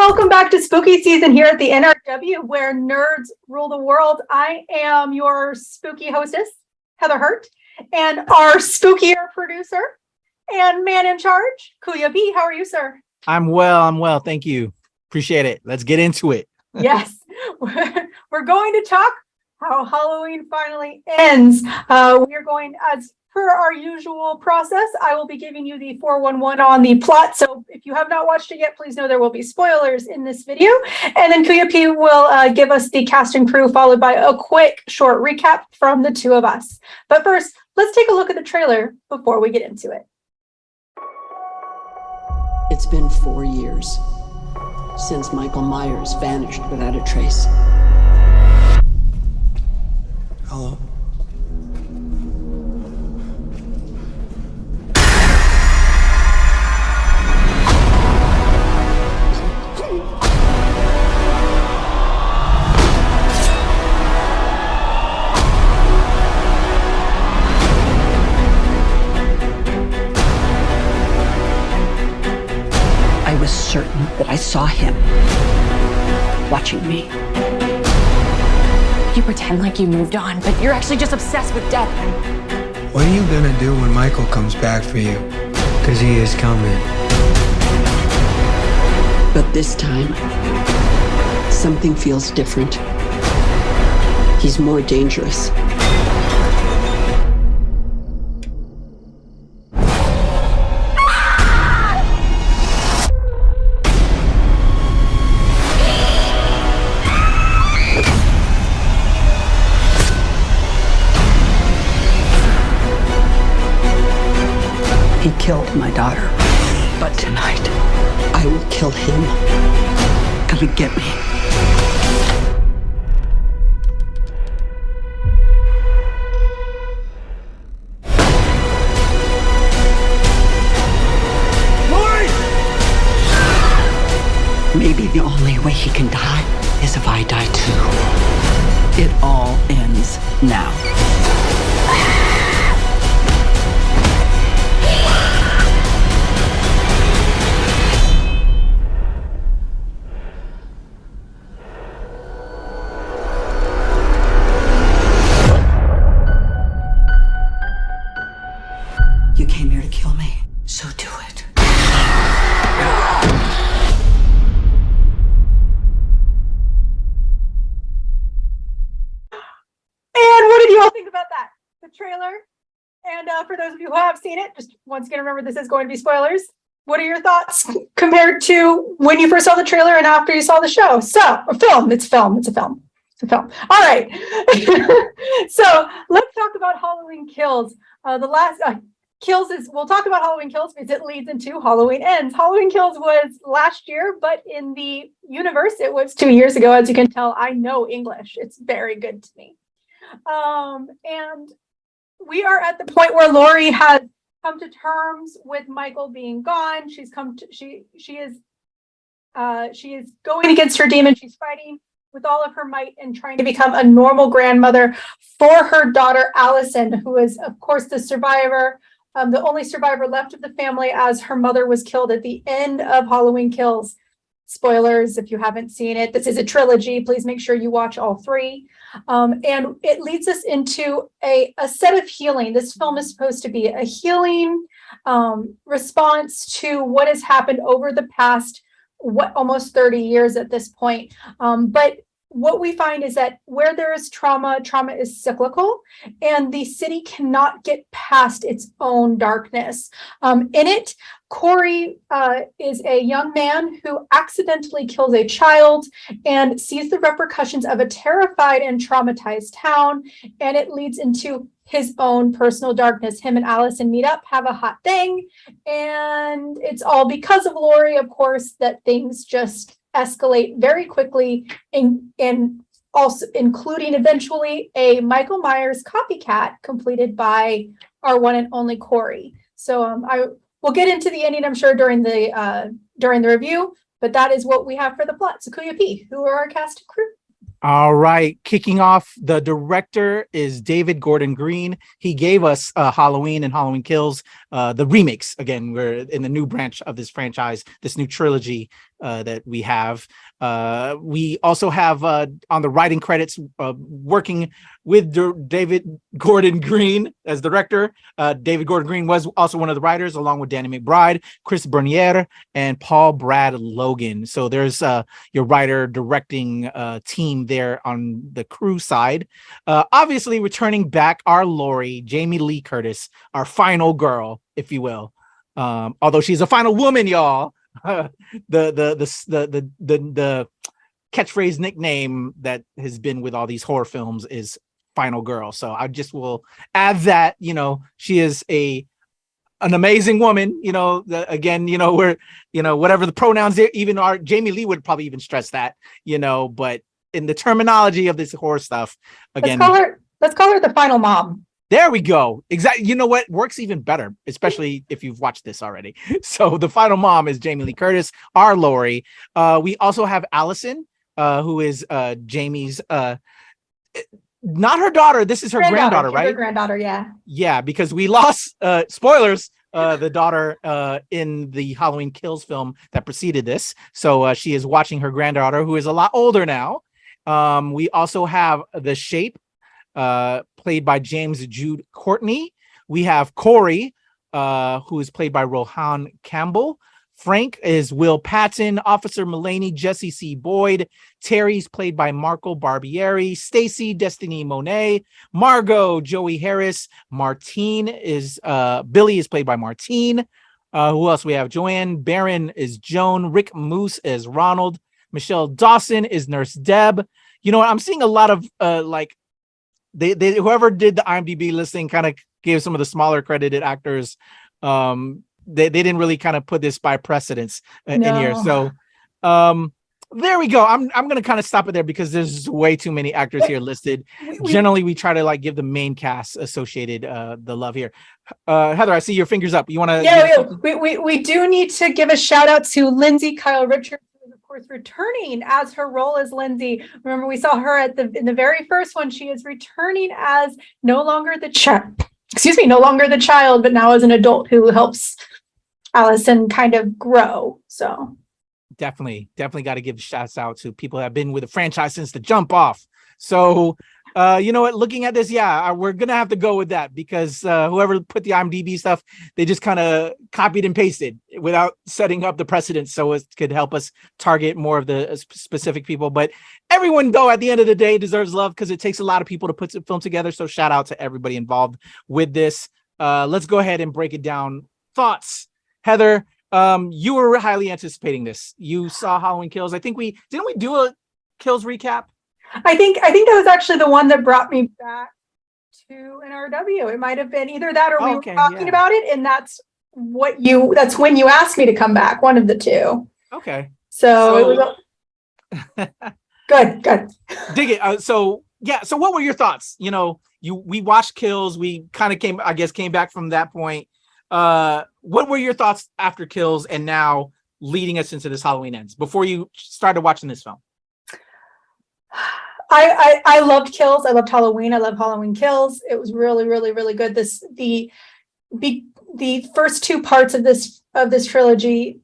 Welcome back to spooky season here at the NRW, where nerds rule the world. I am your spooky hostess, Heather Hurt, and our spookier producer and man in charge, Kuya B. How are you, sir? I'm well. Thank you. Appreciate it. Let's get into it. Yes, we're going to talk how Halloween finally ends. We are going, as per our usual process, I will be giving you the 411 on the plot. So if you have not watched it yet, please know there will be spoilers in this video. And then Kuya P will give us the cast and crew, followed by a quick short recap from the two of us. But first, let's take a look at the trailer before we get into it. It's been 4 years since Michael Myers vanished without a trace. Hello? I was certain that I saw him watching me. You pretend like you moved on, but you're actually just obsessed with death. What are you gonna do when Michael comes back for you? Because he is coming. But this time, something feels different. He's more dangerous. He killed my daughter. But tonight, I will kill him. Come and get me. Lori! Maybe the only way he can die is if I die too. It all ends now. You came here to kill me, so do it. And what did you all think about that? The trailer? And for those of you who have seen it, just once again, remember this is going to be spoilers. What are your thoughts compared to when you first saw the trailer and after you saw the show? So, a film. It's a film. All right. So let's talk about Halloween Kills. The last Kills is, we'll talk about Halloween Kills because it leads into Halloween Ends. Halloween Kills was last year, but in the universe, it was 2 years ago. As you can tell, I know English. It's very good to me. And we are at the point where Lori has come to terms with Michael being gone. She is going against her demon. She's fighting with all of her might and trying to become a normal grandmother for her daughter, Allison, who is, of course, the survivor, the only survivor left of the family, as her mother was killed at the end of Halloween Kills. Spoilers if you haven't seen it. This is a trilogy. Please make sure you watch all three. And it leads us into a set of healing. This film is supposed to be a healing response to what has happened over the past, almost 30 years at this point. But what we find is that where there is trauma is cyclical, and the city cannot get past its own darkness. In it, Corey is a young man who accidentally kills a child and sees the repercussions of a terrified and traumatized town, and it leads into his own personal darkness. Him and Allison meet up, have a hot thing, and it's all because of Lori, of course, that things just escalate very quickly, and also including eventually a Michael Myers copycat completed by our one and only Corey. So we'll get into the ending, I'm sure, during the review, but that is what we have for the plot. So Kuya P, who are our cast and crew? All right. Kicking off, the director is David Gordon Green. He gave us Halloween and Halloween Kills, the remakes. Again, we're in the new branch of this franchise, this new trilogy. that we have. We also have on the writing credits working with David Gordon Green as director. David Gordon Green was also one of the writers, along with Danny McBride, Chris Bernier, and Paul Brad Logan. So there's your writer directing team there on the crew side. Obviously, returning back our Laurie, Jamie Lee Curtis, our final girl, if you will. Although she's a final woman, y'all. The catchphrase nickname that has been with all these horror films is Final Girl. So I just will add that, she is an amazing woman, again, where, whatever the pronouns there, even our Jamie Lee would probably even stress that, but in the terminology of this horror stuff, again, let's call her the final mom. There we go. Exactly. You know what? Works even better, especially if you've watched this already. So the final mom is Jamie Lee Curtis, our Laurie. We also have Allison, who is Jamie's, not her daughter. This is her granddaughter, right? Her granddaughter, yeah. Yeah, because we lost, spoilers, the daughter in the Halloween Kills film that preceded this. So she is watching her granddaughter, who is a lot older now. We also have The Shape, played by James Jude Courtney. We have Corey, who is played by Rohan Campbell. Frank is Will Patton. Officer Mulaney, Jesse C. Boyd. Terry's played by Marco Barbieri. Stacy, Destiny Monet. Margot, Joey Harris. Martine is Billy is played by Martine. Who else we have? Joanne Barron is Joan. Rick Moose is Ronald. Michelle Dawson is Nurse Deb. You know what? I'm seeing a lot of they whoever did the IMDb listing kind of gave some of the smaller credited actors. They didn't really kind of put this by precedence in here. So there we go. I'm going to kind of stop it there because there's way too many actors here listed. Generally, we try to give the main cast associated the love here. Heather, I see your fingers up. You want to? Yeah, we do need to give a shout out to Lindsay Kyle Richards, of course, returning as her role as Lindsay. Remember, we saw her in the very first one. She is returning as no longer the child, but now as an adult who helps Allison kind of grow. So definitely got to give shouts out to people that have been with the franchise since the jump off. So you know what, looking at this, we're gonna have to go with that because whoever put the IMDb stuff, they just kind of copied and pasted without setting up the precedent so it could help us target more of the specific people. But everyone, though, at the end of the day deserves love because it takes a lot of people to put the film together. So shout out to everybody involved with this. Let's go ahead and break it down. Thoughts, Heather? You were highly anticipating this. You saw Halloween Kills. I think we do a Kills recap. I think that was actually the one that brought me back to NRW. It might have been either that or we were talking about it, and that's when you asked me to come back. One of the two. Okay. So it was good. Dig it. So what were your thoughts? We watched Kills. We kind of came back from that point. What were your thoughts after Kills and now leading us into this Halloween Ends before you started watching this film? I loved Kills. I loved Halloween. I love Halloween Kills. It was really, really, really good. The first two parts of this trilogy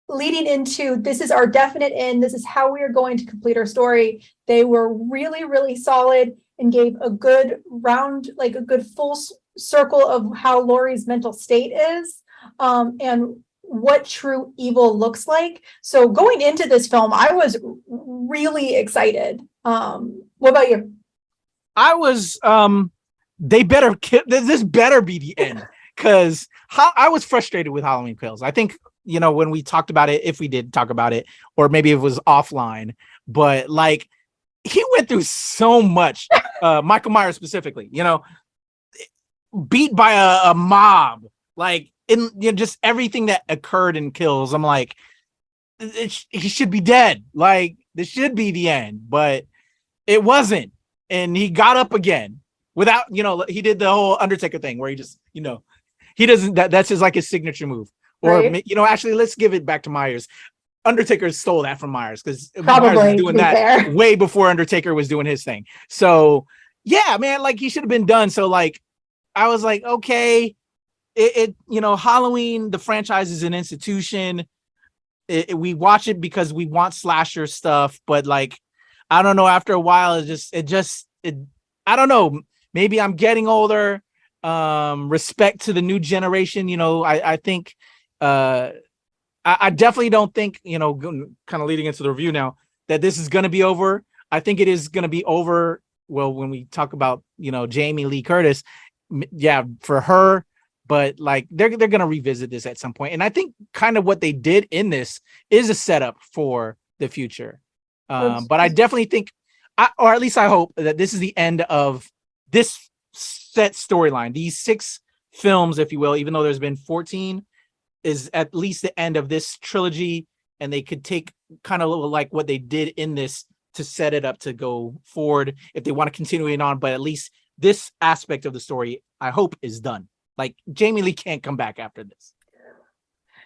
leading into this is our definite end. This is how we are going to complete our story. They were really, really solid and gave a good round, a good full circle of how Laurie's mental state is, and what true evil looks like. So going into this film, I was really excited. What about you? I was, they better this better be the end, because I was frustrated with Halloween Kills. I think, when we talked about it, if we did talk about it, or maybe it was offline, but he went through so much, Michael Myers specifically, beat by a mob, just everything that occurred in Kills. I'm like, he should be dead. This should be the end, but it wasn't. And he got up again without, he did the whole Undertaker thing where he just, he doesn't, that's his signature move. Or, right. Actually, let's give it back to Myers. Undertaker stole that from Myers because Myers was doing that way before Undertaker was doing his thing. So yeah, man, he should have been done. So I was like, okay, Halloween, the franchise is an institution. we watch it because we want slasher stuff, but like, I don't know, after a while, I don't know. Maybe I'm getting older. Respect to the new generation. I think, I definitely don't think, kind of leading into the review now, that this is going to be over. I think it is going to be over. Well, when we talk about, Jamie Lee Curtis, yeah, for her, but like they're going to revisit this at some point. And I think kind of what they did in this is a setup for the future. But I definitely think, or at least I hope, that this is the end of this set storyline. These 6 films, if you will, even though there's been 14, is at least the end of this trilogy, and they could take kind of like what they did in this to set it up to go forward if they want to continue it on. But at least this aspect of the story, I hope, is done. Like, Jamie Lee can't come back after this.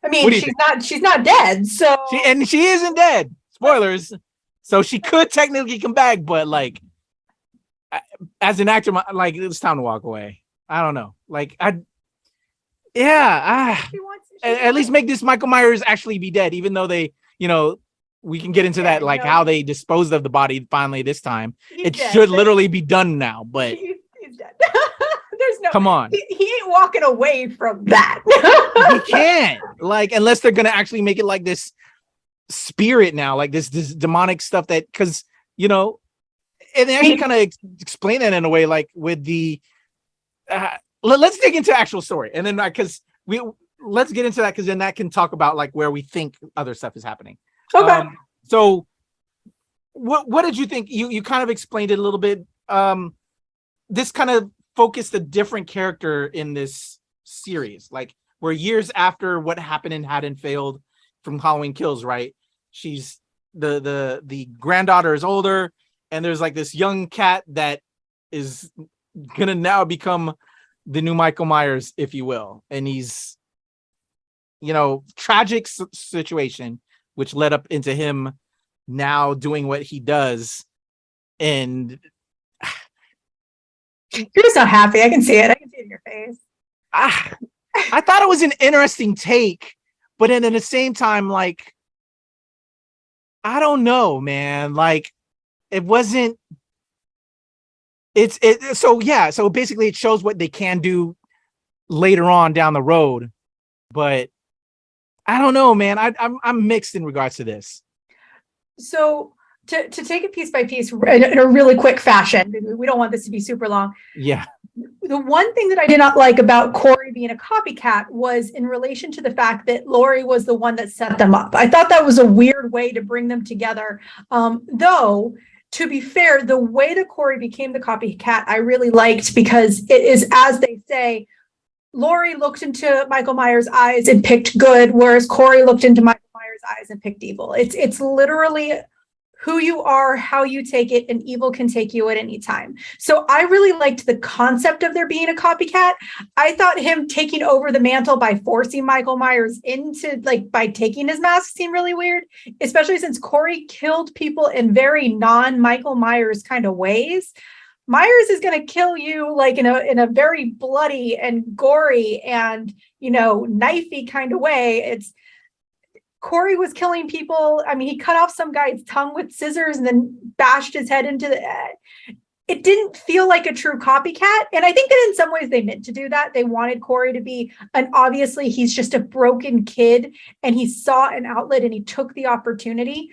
I mean, she's not dead, so she isn't dead. Spoilers. So she could technically come back, but like, as an actor, like, it's time to walk away. I don't know. Like, at least make this Michael Myers actually be dead, even though they, we can get into that, like how they disposed of the body finally this time. It should literally be done now, but he's dead. There's no, come on. He ain't walking away from that. He can't, like, unless they're gonna actually make it like this spirit now, like this demonic stuff that, because and they actually kind of explain that in a way, like with the let's dig into actual story, and then let's get into that, because then that can talk about like where we think other stuff is happening. Okay. So what did you think? You kind of explained it a little bit. This kind of focused a different character in this series, like we're years after what happened in Haddonfield from Halloween Kills, right? She's the granddaughter is older, and there's like this young cat that is gonna now become the new Michael Myers, if you will. And he's, tragic situation, which led up into him now doing what he does. And you're just not happy. I can see it. I can see it in your face. I thought it was an interesting take, but then at the same time, like, I don't know, man. Like, it wasn't. So basically it shows what they can do later on down the road, but I don't know, man. I'm mixed in regards to this. So to take it piece by piece in a really quick fashion, we don't want this to be super long. Yeah. The one thing that I did not like about Corey being a copycat was in relation to the fact that Laurie was the one that set them up. I thought that was a weird way to bring them together. Though, to be fair, the way that Corey became the copycat, I really liked, because it is, as they say, Laurie looked into Michael Myers' eyes and picked good, whereas Corey looked into Michael Myers' eyes and picked evil. It's literally who you are, how you take it, and evil can take you at any time. So I really liked the concept of there being a copycat. I thought him taking over the mantle by forcing Michael Myers into, like, by taking his mask seemed really weird, especially since Corey killed people in very non-Michael Myers kind of ways. Myers is going to kill you like in a very bloody and gory and, knifey kind of way. Corey was killing people. I mean, he cut off some guy's tongue with scissors and then bashed his head into it didn't feel like a true copycat. And I think that in some ways they meant to do that. They wanted Corey to be, and obviously he's just a broken kid and he saw an outlet and he took the opportunity.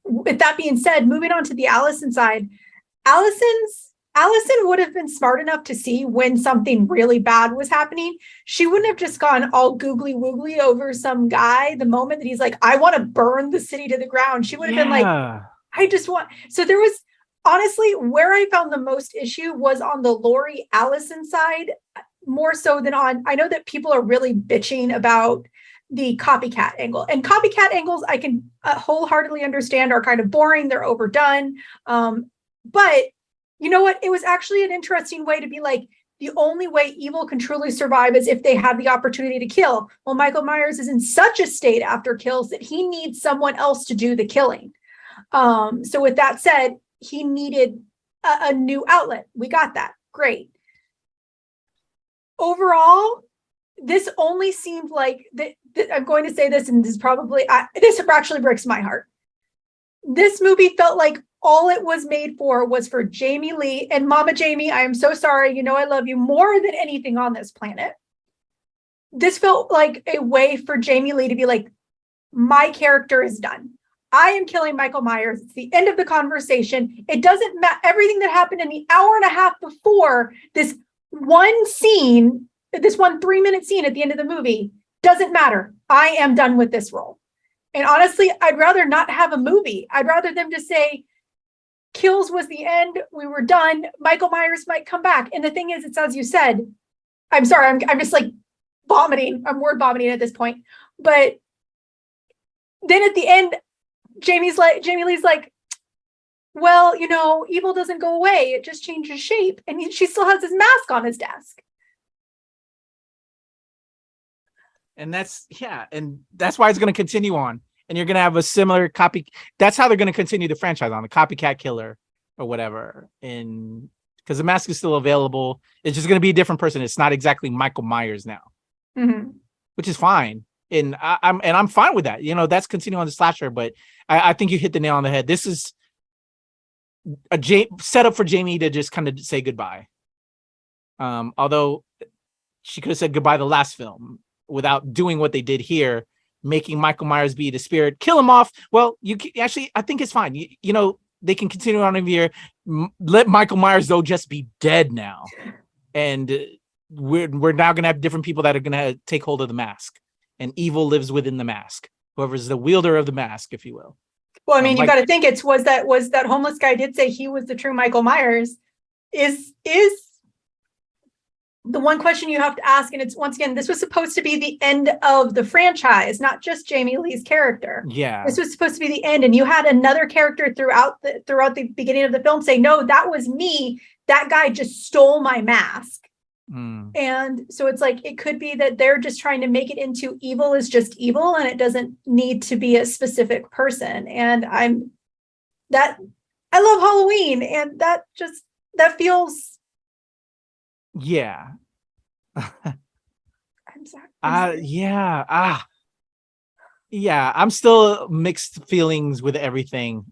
With that being said, moving on to the Allison side, Allison would have been smart enough to see when something really bad was happening. She wouldn't have just gone all googly woogly over some guy the moment that he's like, I want to burn the city to the ground. She would have been like, I just want. So there was, honestly, where I found the most issue was on the Laurie Allison side, more so than on, I know that people are really bitching about the copycat angle, and copycat angles I can wholeheartedly understand are kind of boring. They're overdone. But you know what? It was actually an interesting way to be like, the only way evil can truly survive is if they have the opportunity to kill. Well, Michael Myers is in such a state after kills that he needs someone else to do the killing. So with that said, he needed a new outlet. We got that. Great. Overall, this only seemed like that. I'm going to say this, and this this actually breaks my heart. This movie felt like all it was made for was for Jamie Lee and Mama Jamie. I am so sorry. You know, I love you more than anything on this planet. This felt like a way for Jamie Lee to be like, my character is done. I am killing Michael Myers. It's the end of the conversation. It doesn't matter. Everything that happened in the hour and a half before this one scene, this 1 3-minute scene at the end of the movie, doesn't matter. I am done with this role. And honestly, I'd rather not have a movie. I'd rather them just say, kills was the end. We were done. Michael Myers might come back. And the thing is, it's as you said, I'm sorry, I'm just like vomiting. I'm word vomiting at this point. But then at the end, Jamie Lee's like, well, you know, evil doesn't go away. It just changes shape. And she still has his mask on his desk. And that's why it's going to continue on. And you're going to have a similar copy. That's how they're going to continue the franchise on, the copycat killer or whatever. And because the mask is still available, it's just going to be a different person. It's not exactly Michael Myers now, which is fine. And I'm fine with that. You know, that's continuing on the slasher, but I think you hit the nail on the head. This is a setup for Jamie to just kind of say goodbye. Although she could have said goodbye the last film without doing what they did here, making Michael Myers be the spirit, kill him off. Well, I think it's fine. You know, they can continue on in here. Let Michael Myers though just be dead now, and we're now gonna have different people that are gonna take hold of the mask. And evil lives within the mask. Whoever's the wielder of the mask, if you will. Well, I mean, you got to think was that homeless guy did say he was the true Michael Myers. Is the one question you have to ask, and it's once again, this was supposed to be the end of the franchise, not just Jamie Lee's character. Yeah, this was supposed to be the end, and you had another character throughout the beginning of the film say, "No, that was me. That guy just stole my mask." And so it's like, it could be that they're just trying to make it into evil is just evil, and it doesn't need to be a specific person. And I love Halloween, and that feels. Yeah. I'm sorry. Yeah. I'm still mixed feelings with everything.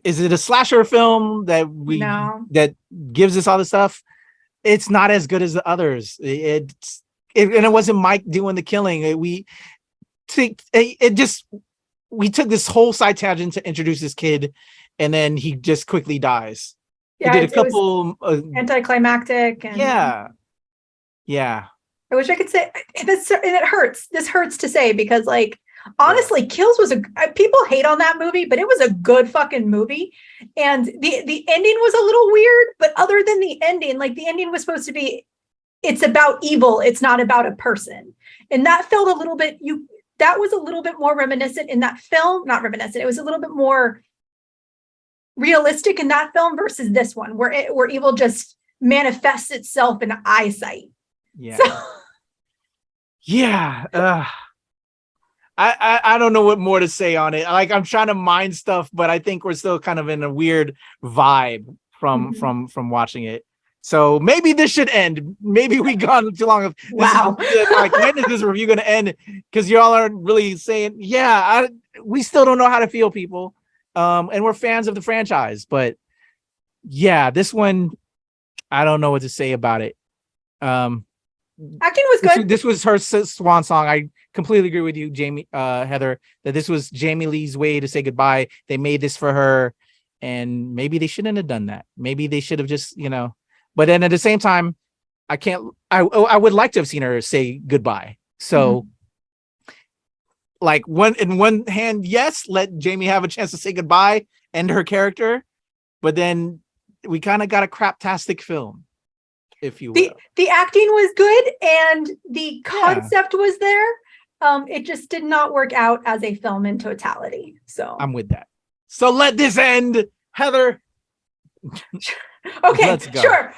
Is it a slasher film that gives us all this stuff? It's not as good as the others. And it wasn't Mike doing the killing. We took this whole side tangent to introduce this kid, and then he just quickly dies. Yeah, did a couple anticlimactic. And yeah. I wish I could say this, and it hurts. This hurts to say because, like, honestly, Kills was people hate on that movie, but it was a good fucking movie. And the ending was a little weird, but other than the ending, like, the ending was supposed to be, it's about evil, it's not about a person. And that felt a little bit, that was a little bit more reminiscent in that film, not reminiscent, it was a little bit more realistic in that film versus this one, where evil just manifests itself in eyesight. Yeah. So, yeah. I don't know what more to say on it. Like, I'm trying to mind stuff, but I think we're still kind of in a weird vibe from watching it. So maybe this should end. Maybe we gone too long. Wow. Like, when is this review going to end? Because y'all aren't really saying, we still don't know how to feel, people. And we're fans of the franchise, but yeah, this one, I don't know what to say about it. Acting was good. This was her swan song. I completely agree with you, Jamie, Heather, that this was Jamie Lee's way to say goodbye. They made this for her, and maybe they shouldn't have done that. Maybe they should have just, but then at the same time, I would like to have seen her say goodbye. So like, in one hand, yes, let Jamie have a chance to say goodbye and her character, but then we kind of got a craptastic film, if you will. The acting was good and the concept was there. It just did not work out as a film in totality. So I'm with that. So let this end, Heather. Okay, sure.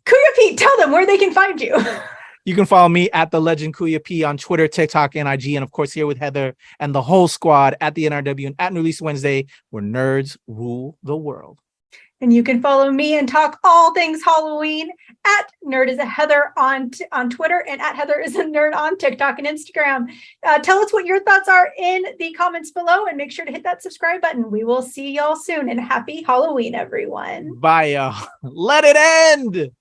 Kuya Pete, tell them where they can find you. You can follow me at the Legend Kuya P on Twitter, TikTok, and IG, and of course here with Heather and the whole squad at the NRW and at New Release Wednesday, where nerds rule the world. And you can follow me and talk all things Halloween at Nerd is a Heather on Twitter and at Heather is a Nerd on TikTok and Instagram. Tell us what your thoughts are in the comments below and make sure to hit that subscribe button. We will see y'all soon and happy Halloween, everyone. Bye, y'all. Let it end.